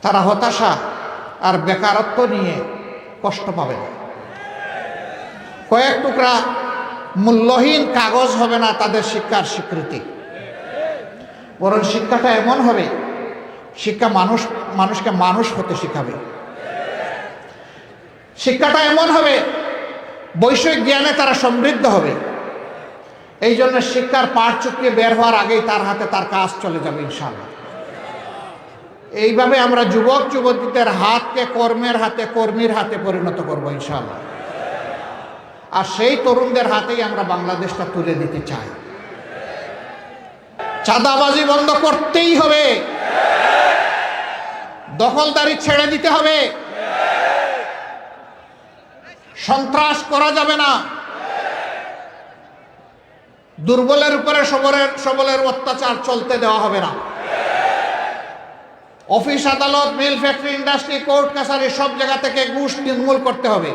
তারা হতাশা আর বেকারত্ব নিয়ে কষ্ট পাবে না। কয়েক টুকরা মূল্যহীন কাগজ হবে না তাদের শিক্ষার স্বীকৃতি, বরং শিক্ষাটা এমন হবে, শিক্ষা মানুষকে মানুষ হতে শিখাবে। শিক্ষাটা এমন হবে, বৈষয়িক জ্ঞানে তারা সমৃদ্ধ হবে। এই জন্য শিক্ষার পাঠ চুকিয়ে বের হওয়ার আগেই তার হাতে তার কাজ চলে যাবে ইনশাআল্লাহ। এইভাবে আমরা যুবক যুবতীদের হাতকে কর্মের হাতে, কর্মীর হাতে পরিণত করবো ইনশাআল্লাহ। আর সেই তরুণদের হাতেই আমরা বাংলাদেশটা তুলে দিতে চাই। চাঁদাবাজি বন্ধ করতেই হবে, দখলদারি ছেড়ে দিতে হবে, সন্ত্রাস করা যাবে না, দুর্বলের উপরে সবলের অত্যাচার চলতে দেওয়া হবে না। অফিস আদালত, মিল, ফ্যাক্টরি, ইন্ডাস্ট্রি, কোর্ট কাছারি সব জায়গা থেকে ঘুষ নির্মূল করতে হবে,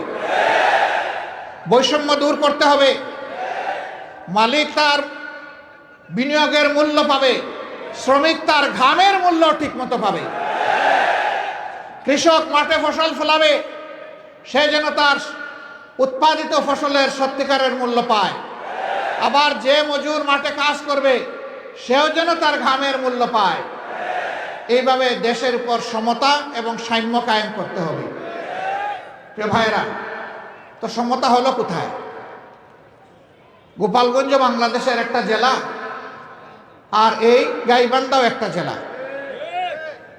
বৈষম্য দূর করতে হবে। মালিক তার বিনিয়োগের মূল্য পাবে, শ্রমিক তার ঘামের মূল্য ঠিক মতো পাবে। কৃষক মাঠে ফসল ফলাবে, সে যেন তার উৎপাদিত ফসলের সত্যিকারের মূল্য পায়। আবার যে মজুর মাঠে কাজ করবে, সেও যেন তার ঘামের মূল্য পায়। এইভাবে দেশের উপর সমতা এবং সাম্য কায়েম করতে হবে। প্রিয় ভাইরা, তো সমতা হলো কোথায়? গোপালগঞ্জ বাংলাদেশের একটা জেলা, আর এই গাইবান্ধাও একটা জেলা।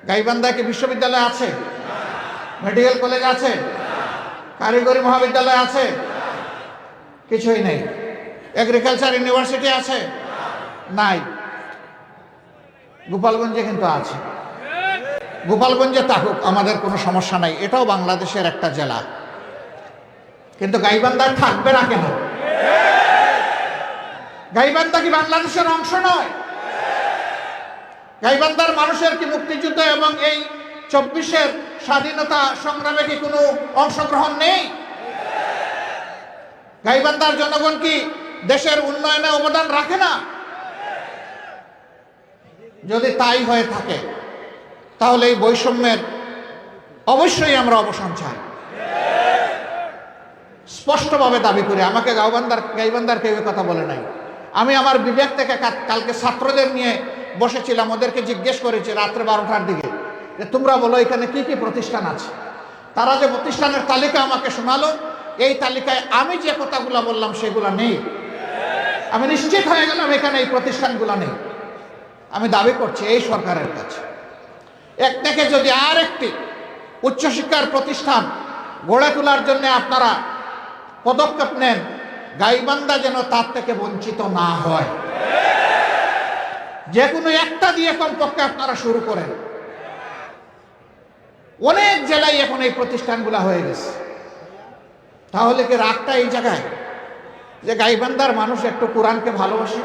গাইবান্ধায় কি বিশ্ববিদ্যালয় আছে? মেডিকেল কলেজ আছে? কারিগরি মহাবিদ্যালয় আছে? কিছুই নেই। এগ্রিকালচার ইউনিভার্সিটি আছে? নাই। গোপালগঞ্জে কিন্তু আছে। গোপালগঞ্জে থাকুক, আমাদের কোনো সমস্যা নাই, এটাও বাংলাদেশের একটা জেলা। কিন্তু গাইবান্ধায় থাকবে না কেন? গাইবান্ধা কি বাংলাদেশের অংশ নয়? গাইবান্ধার মানুষের কি মুক্তিযুদ্ধ এবং এই 24-এর স্বাধীনতা সংগ্রামে কি কোনো অংশগ্রহণ নেই? গাইবান্ধার জনগণ কি দেশের উন্নয়নে অবদান রাখে না? যদি তাই হয়ে থাকে, তাহলে এই বৈষম্যের অবশ্যই আমরা অবসান চাই, স্পষ্টভাবে দাবি করি। আমাকে গাইবান্ধার কেউ কথা বলে নাই। আমি আমার বিবেক থেকে কালকে ছাত্রদের নিয়ে বসেছিলাম, ওদেরকে জিজ্ঞেস করেছি রাত্রে 12টার দিকে যে তোমরা বলো এখানে কি কি প্রতিষ্ঠান আছে। তারা যে প্রতিষ্ঠানের তালিকা আমাকে শোনালো, এই তালিকায় আমি যে কথাগুলো বললাম সেগুলো নেই। আমি নিশ্চিত হয়ে গেলাম এখানে এই প্রতিষ্ঠানগুলো নেই। আমি দাবি করছি এই সরকারের কাছে, এক থেকে যদি আর একটি উচ্চশিক্ষার প্রতিষ্ঠান গড়ে তোলার জন্য আপনারা পদক্ষেপ নেন, গাইবান্ধা যেন তার থেকে বঞ্চিত না হয়। যে কোনো একটা দিয়ে কমপক্ষে আপনারা শুরু করেন। অনেক জেলায় এখন এই প্রতিষ্ঠানগুলো হয়ে গেছে। তাহলে কি রাগটা এই জায়গায় যে গাইবান্ধার মানুষ একটু কোরআনকে ভালোবাসে?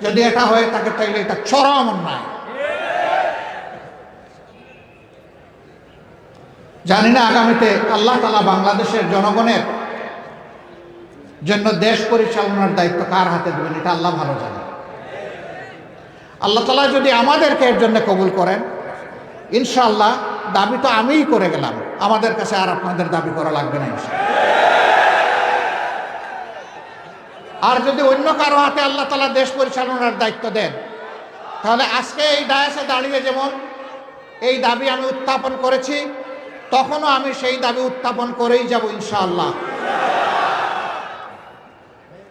যদি এটা হয়ে থাকে তাহলে এটা চরম অন্যায়। জানি না আগামীতে আল্লাহ তাআলা বাংলাদেশের জনগণের জন্য দেশ পরিচালনার দায়িত্ব কার হাতে দেবেন, এটা আল্লাহ ভালো জানে। আল্লাহ তাআলা যদি আমাদেরকে এর জন্য কবুল করেন, ইনশাআল্লাহ, দাবি তো আমিই করে গেলাম, আমাদের কাছে আর আপনাদের দাবি করা লাগবে না ইনশাআল্লাহ। আর যদি অন্য কারো হাতে আল্লাহ তাআলা দেশ পরিচালনার দায়িত্ব দেন, তাহলে আজকে এই ডায়াসে দাঁড়িয়ে যেমন এই দাবি আমি উত্থাপন করেছি, তখনও আমি সেই দাবি উত্থাপন করেই যাব ইনশাআল্লাহ।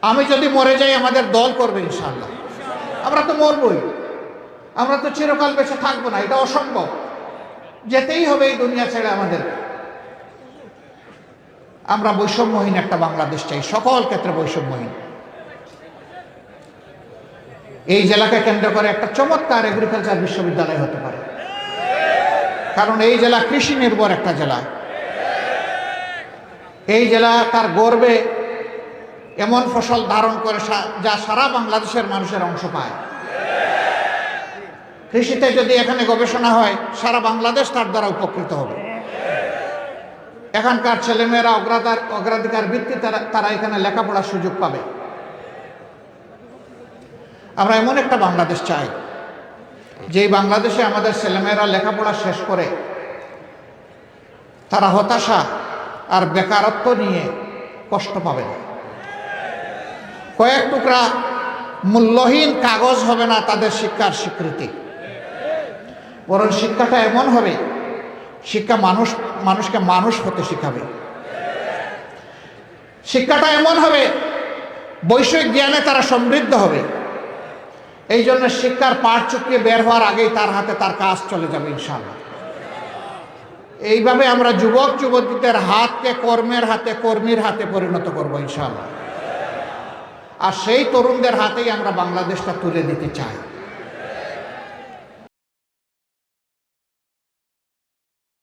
আমি যদি মরে যাই, আমাদের দল করবে ইনশাআল্লাহ। আমরা তো মরবই, আমরা তো চিরকাল বেঁচে থাকবো না, এটা অসম্ভব। যেতেই হবে এই দুনিয়া ছেড়ে আমাদের। আমরা বৈষম্যহীন একটা বাংলাদেশ চাই, সকল ক্ষেত্রে বৈষম্যহীন। এই জেলাকে কেন্দ্র করে একটা চমৎকার এগ্রিকালচার বিশ্ববিদ্যালয় হতে পারে, কারণ এই জেলা কৃষি নির্ভর একটা জেলা। এই জেলা তার গর্বে এমন ফসল ধারণ করে যা সারা বাংলাদেশের মানুষের অংশ পায়। কৃষিতে যদি এখানে গবেষণা হয়, সারা বাংলাদেশ তার দ্বারা উপকৃত হবে। এখানকার ছেলেমেয়েরা অগ্রাধিকার ভিত্তিতে তারা এখানে লেখাপড়ার সুযোগ পাবে। আমরা এমন একটা বাংলাদেশ চাই যেই বাংলাদেশে আমাদের ছেলেমেয়েরা লেখাপড়া শেষ করে তারা হতাশা আর বেকারত্ব নিয়ে কষ্ট পাবে না। কয়েক টুকরা মূল্যহীন কাগজ হবে না তাদের শিক্ষার স্বীকৃতি, বরং শিক্ষাটা এমন হবে, শিক্ষা মানুষকে মানুষ হতে শিখাবে। শিক্ষাটা এমন হবে, বৈষয়িক জ্ঞানে তারা সমৃদ্ধ হবে। এই জন্য শিক্ষার পাঠ চুকিয়ে বের হওয়ার আগেই তার হাতে তার কাজ চলে যাবে ইনশাআল্লাহ। এইভাবে আমরা যুবক যুবতীদের হাতকে কর্মের হাতে, কর্মীর হাতে পরিণত করব ইনশাআল্লাহ। আর সেই তরুণদের হাতেই আমরা বাংলাদেশটা তুলে দিতে চাই।